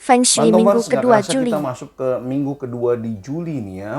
Feng Shui minggu Pantomers, nggak kedua kerasa kita Juli. masuk ke minggu kedua di Juli nih ya.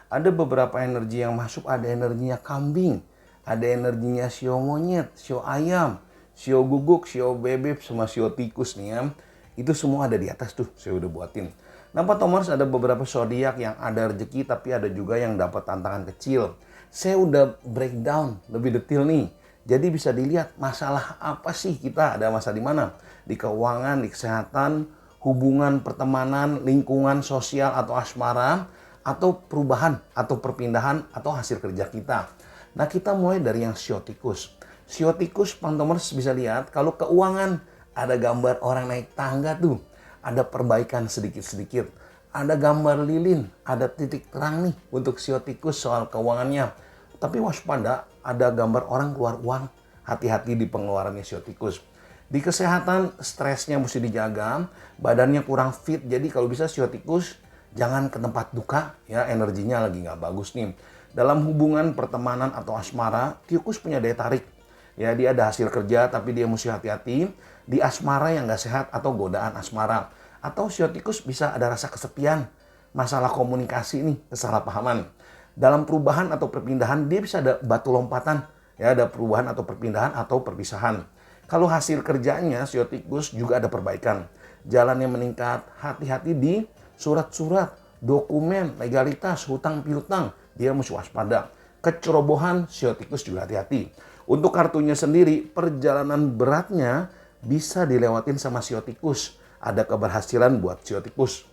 Ada beberapa energi yang masuk, ada energinya kambing, ada energinya sio monyet, sio ayam, sio guguk, sio bebek, sama sio tikus nih ya. Itu semua ada di atas tuh, saya udah buatin. Nah, Pantomers, ada beberapa zodiak yang ada rezeki, tapi ada juga yang dapat tantangan kecil. Saya udah breakdown lebih detail nih. Jadi bisa dilihat masalah apa sih kita, ada masalah di mana? Di keuangan, di kesehatan, hubungan pertemanan, lingkungan sosial atau asmara, atau perubahan atau perpindahan atau hasil kerja kita. Nah, kita mulai dari yang sio tikus. Sio tikus, Pantomers bisa lihat kalau keuangan ada gambar orang naik tangga tuh, ada perbaikan sedikit-sedikit. Ada gambar lilin, ada titik terang nih untuk sio tikus soal keuangannya. Tapi waspada, ada gambar orang keluar uang. Hati-hati di pengeluarannya sio tikus. Di kesehatan, stresnya mesti dijaga, badannya kurang fit. Jadi kalau bisa sio tikus jangan ke tempat duka, ya energinya lagi nggak bagus nih. Dalam hubungan pertemanan atau asmara, tikus punya daya tarik. Ya, dia ada hasil kerja tapi dia mesti hati-hati di asmara yang nggak sehat atau godaan asmara. Atau sio tikus bisa ada rasa kesepian, masalah komunikasi nih, kesalahpahaman. Dalam perubahan atau perpindahan, dia bisa ada batu lompatan, ya, ada perubahan atau perpindahan atau perpisahan. Kalau hasil kerjanya sio tikus juga ada perbaikan, jalannya meningkat. Hati-hati di surat-surat, dokumen, legalitas, hutang piutang, dia mesti waspada. Kecerobohan, sio tikus juga hati-hati. Untuk kartunya sendiri, perjalanan beratnya bisa dilewatin sama sio tikus. Ada keberhasilan buat sio tikus.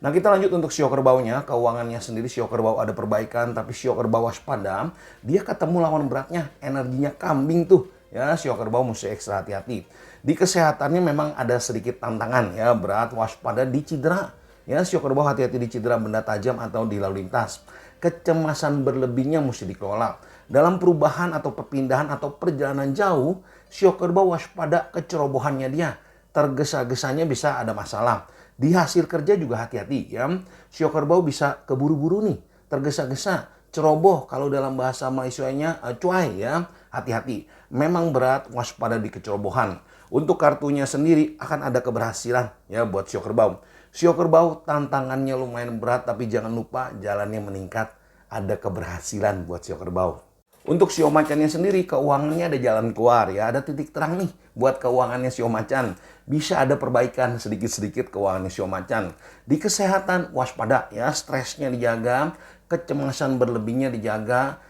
Nah, kita lanjut untuk sio kerbaunya. Keuangannya sendiri sio kerbau ada perbaikan, tapi sio kerbau waspada. Dia ketemu lawan beratnya, energinya kambing tuh. Ya, sio kerbau mesti ekstra hati-hati. Di kesehatannya memang ada sedikit tantangan, ya, berat, waspada di cedera. Ya, sio kerbau hati-hati di cedera benda tajam atau di lalu lintas. Kecemasan berlebihnya mesti dikelola. Dalam perubahan atau perpindahan atau perjalanan jauh, sio kerbau waspada kecerobohannya dia. Tergesa-gesanya bisa ada masalah. Di hasil kerja juga hati-hati ya. Sio kerbau bisa keburu-buru nih, tergesa-gesa, ceroboh kalau dalam bahasa Malaysianya cuai ya. Hati-hati. Memang berat, waspada di kecerobohan. Untuk kartunya sendiri akan ada keberhasilan ya buat sio kerbau. Sio kerbau tantangannya lumayan berat, tapi jangan lupa jalannya meningkat. Ada keberhasilan buat sio kerbau. Untuk sio macannya sendiri, keuangannya ada jalan keluar ya, ada titik terang nih buat keuangannya sio macan. Bisa ada perbaikan sedikit-sedikit keuangannya sio macan. Di kesehatan waspada ya, stresnya dijaga, kecemasan berlebihnya dijaga,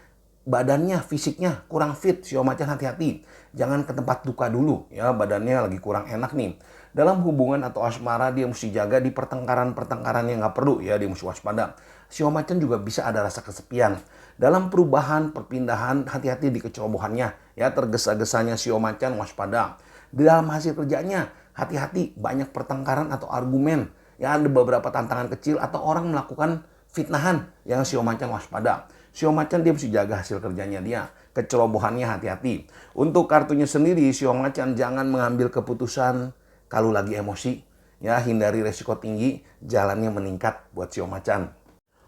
badannya, fisiknya kurang fit, sio macan hati-hati. Jangan ke tempat duka dulu ya, badannya lagi kurang enak nih. Dalam hubungan atau asmara dia mesti jaga di pertengkaran-pertengkaran yang nggak perlu ya, dia mesti waspada. Sio macan juga bisa ada rasa kesepian. Dalam perubahan, perpindahan, hati-hati di kecerobohannya. Ya, tergesa-gesanya sio macan waspada. Di dalam hasil kerjanya, hati-hati banyak pertengkaran atau argumen. Ya, ada beberapa tantangan kecil atau orang melakukan fitnahan yang sio macan waspada. Sio macan dia mesti jaga hasil kerjanya dia. Kecerobohannya hati-hati. Untuk kartunya sendiri, sio macan jangan mengambil keputusan kalau lagi emosi. Ya, hindari resiko tinggi, jalannya meningkat buat sio macan.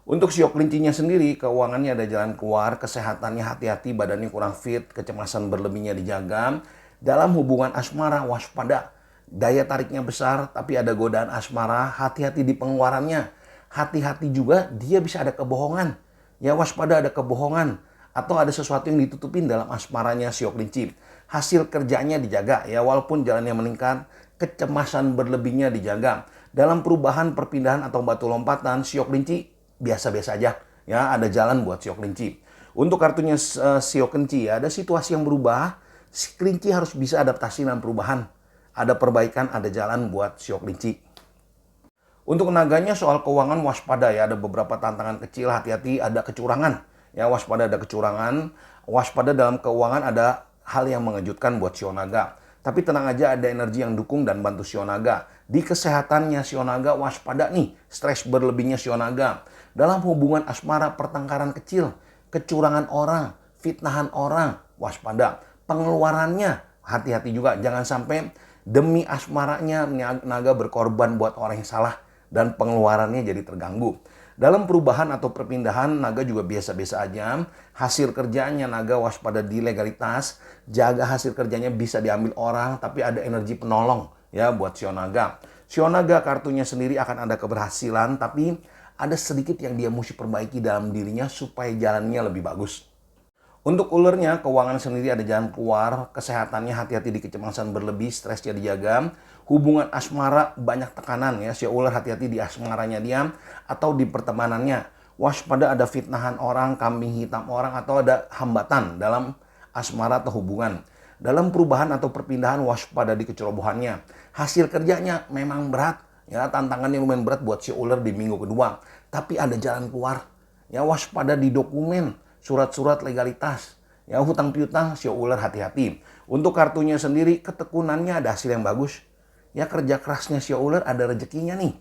Untuk sio kelincinya sendiri, keuangannya ada jalan keluar, kesehatannya hati-hati, badannya kurang fit, kecemasan berlebihnya dijaga. Dalam hubungan asmara, waspada. Daya tariknya besar, tapi ada godaan asmara, hati-hati di pengeluarannya. Hati-hati juga, dia bisa ada kebohongan. Ya, waspada ada kebohongan. Atau ada sesuatu yang ditutupin dalam asmaranya sio kelinci. Hasil kerjanya dijaga, ya walaupun jalannya meningkat, kecemasan berlebihnya dijaga. Dalam perubahan, perpindahan, atau batu lompatan, sio kelinci biasa-biasa aja ya, ada jalan buat sio kelinci. Untuk kartunya sio kelinci ya, ada situasi yang berubah, si kelinci harus bisa adaptasi dengan perubahan. Ada perbaikan, ada jalan buat sio kelinci. Untuk naganya soal keuangan waspada ya, ada beberapa tantangan kecil, hati-hati ada kecurangan. Ya, waspada ada kecurangan, waspada dalam keuangan ada hal yang mengejutkan buat sio naga. Tapi tenang aja, ada energi yang dukung dan bantu sio naga. Di kesehatannya sio naga waspada nih, stres berlebihnya sio naga. Dalam hubungan asmara, pertengkaran kecil, kecurangan orang, fitnahan orang, waspada. Pengeluarannya, hati-hati juga. Jangan sampai demi asmaranya naga berkorban buat orang yang salah dan pengeluarannya jadi terganggu. Dalam perubahan atau perpindahan, naga juga biasa-biasa aja. Hasil kerjanya naga waspada di legalitas, jaga hasil kerjanya bisa diambil orang, tapi ada energi penolong ya buat sio naga. Sio Naga kartunya sendiri akan ada keberhasilan, tapi ada sedikit yang dia mesti perbaiki dalam dirinya supaya jalannya lebih bagus. Untuk ulernya, keuangan sendiri ada jalan keluar, kesehatannya hati-hati di kecemasan berlebih, stresnya dijaga, hubungan asmara banyak tekanan ya, si ular hati-hati di asmaranya dia atau di pertemanannya. Waspada ada fitnahan orang, kambing hitam orang, atau ada hambatan dalam asmara atau hubungan. Dalam perubahan atau perpindahan, waspada di kecerobohannya. Hasil kerjanya memang berat, ya tantangannya lumayan berat buat si ular di minggu kedua. Tapi ada jalan keluar, ya waspada di dokumen, surat-surat legalitas, ya hutang piutang, si ular hati-hati. Untuk kartunya sendiri, ketekunannya ada hasil yang bagus. Ya kerja kerasnya si ular ada rezekinya nih.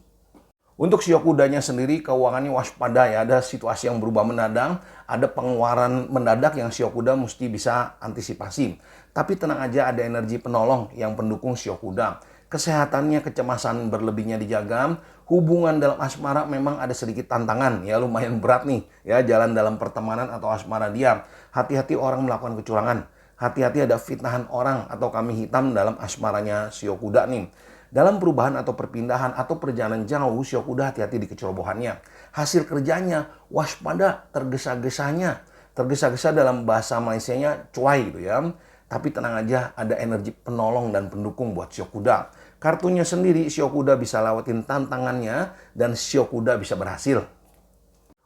Untuk sio kudanya sendiri, keuangannya waspada ya, ada situasi yang berubah mendadak, ada pengeluaran mendadak yang sio kuda mesti bisa antisipasi. Tapi tenang aja, ada energi penolong yang pendukung sio kuda. Kesehatannya, kecemasan berlebihnya dijaga, hubungan dalam asmara memang ada sedikit tantangan, ya lumayan berat nih, ya jalan dalam pertemanan atau asmara dia. Hati-hati orang melakukan kecurangan, hati-hati ada fitnahan orang atau kambing hitam dalam asmaranya sio kuda nih. Dalam perubahan atau perpindahan atau perjalanan jauh, sio kuda hati-hati di kecerobohannya. Hasil kerjanya, waspada tergesa-gesanya. Tergesa-gesa dalam bahasa Malaysianya cuai gitu ya. Tapi tenang aja, ada energi penolong dan pendukung buat sio kuda. Kartunya sendiri, sio kuda bisa lewatin tantangannya dan sio kuda bisa berhasil.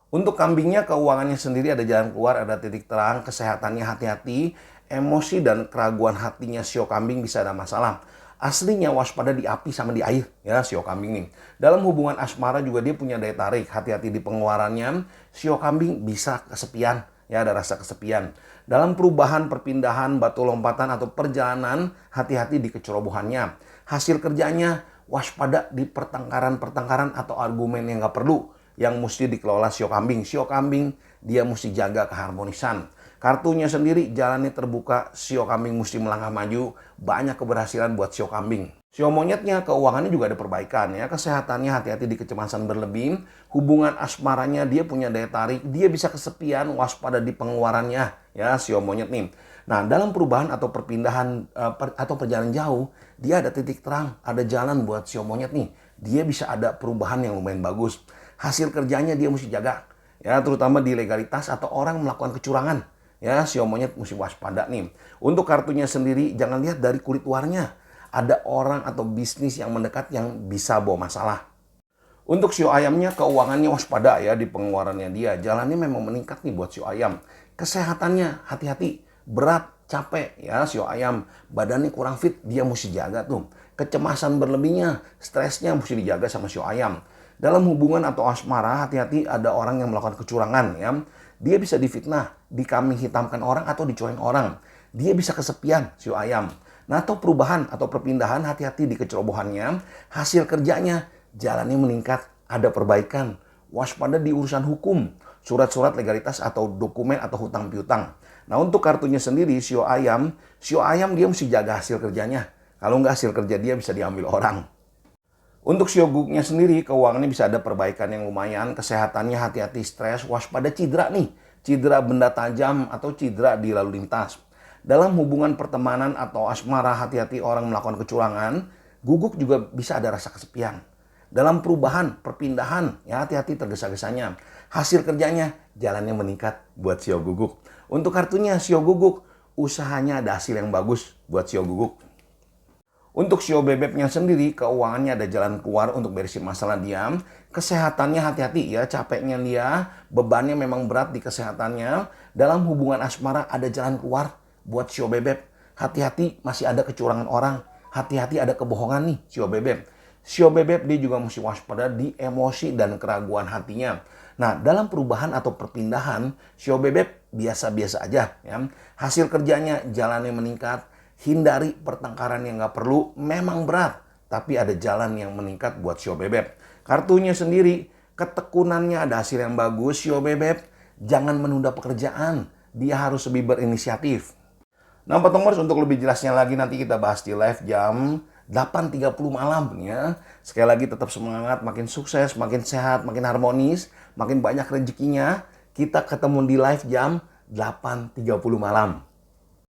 Untuk kambingnya, keuangannya sendiri ada jalan keluar, ada titik terang, kesehatannya hati-hati, emosi dan keraguan hatinya sio kambing bisa ada masalah. Aslinya waspada di api sama di air, ya sio kambing nih. Dalam hubungan asmara juga dia punya daya tarik, hati-hati di pengeluarannya. Sio kambing bisa kesepian, ya ada rasa kesepian. Dalam perubahan, perpindahan, batu lompatan atau perjalanan, hati-hati di kecerobohannya. Hasil kerjanya waspada di pertengkaran-pertengkaran atau argumen yang nggak perlu, yang mesti dikelola sio kambing. Sio kambing dia mesti jaga keharmonisan. Kartunya sendiri jalannya terbuka, sio kambing mesti melangkah maju, banyak keberhasilan buat sio kambing. Sio monyetnya keuangannya juga ada perbaikan ya, kesehatannya hati-hati di kecemasan berlebih, hubungan asmaranya dia punya daya tarik, dia bisa kesepian, waspada di pengeluarannya ya sio monyet nih. Nah, dalam perubahan atau perpindahan atau perjalanan jauh, dia ada titik terang, ada jalan buat sio monyet nih. Dia bisa ada perubahan yang lumayan bagus. Hasil kerjanya dia mesti jaga, ya terutama di legalitas atau orang melakukan kecurangan. Ya, sio monyet mesti waspada nih. Untuk kartunya sendiri, jangan lihat dari kulit luarnya. Ada orang atau bisnis yang mendekat yang bisa bawa masalah. Untuk sio ayamnya, keuangannya waspada ya di pengeluarannya dia. Jalannya memang meningkat nih buat sio ayam. Kesehatannya hati-hati, berat, capek ya sio ayam. Badannya kurang fit, dia mesti jaga tuh. Kecemasan berlebihnya, stresnya mesti dijaga sama sio ayam. Dalam hubungan atau asmara, hati-hati ada orang yang melakukan kecurangan ya. Dia bisa difitnah, dikambing hitamkan orang atau dicoreng orang. Dia bisa kesepian, sio ayam. Nah, atau perubahan atau perpindahan, hati-hati di kecerobohannya. Hasil kerjanya, jalannya meningkat, ada perbaikan. Waspada di urusan hukum, surat-surat legalitas atau dokumen atau hutang piutang. Nah, untuk kartunya sendiri, sio ayam dia mesti jaga hasil kerjanya. Kalau nggak hasil kerja dia bisa diambil orang. Untuk sio guguknya sendiri, keuangannya bisa ada perbaikan yang lumayan, kesehatannya hati-hati stres, waspada cedera nih, cedera benda tajam atau cedera di lalu lintas. Dalam hubungan pertemanan atau asmara, hati-hati orang melakukan kecurangan, guguk juga bisa ada rasa kesepian. Dalam perubahan, perpindahan, ya hati-hati tergesa-gesanya. Hasil kerjanya, jalannya meningkat buat sio guguk. Untuk kartunya sio guguk, usahanya ada hasil yang bagus buat sio guguk. Untuk sio bebeknya sendiri, keuangannya ada jalan keluar untuk beresin masalah dia. Kesehatannya hati-hati ya, capeknya dia, bebannya memang berat di kesehatannya. Dalam hubungan asmara ada jalan keluar buat sio bebek. Hati-hati masih ada kecurangan orang. Hati-hati ada kebohongan nih sio bebek. Sio bebek dia juga mesti waspada di emosi dan keraguan hatinya. Nah, dalam perubahan atau perpindahan, sio bebek biasa-biasa aja ya. Hasil kerjanya jalannya meningkat. Hindari pertengkaran yang nggak perlu, memang berat. Tapi ada jalan yang meningkat buat sio bebek. Kartunya sendiri, ketekunannya ada hasil yang bagus. Sio bebek, jangan menunda pekerjaan. Dia harus lebih berinisiatif. Nah, Petomers, untuk lebih jelasnya lagi nanti kita bahas di live jam 8.30 malam ya. Sekali lagi tetap semangat, makin sukses, makin sehat, makin harmonis, makin banyak rezekinya. Kita ketemu di live jam 8.30 malam.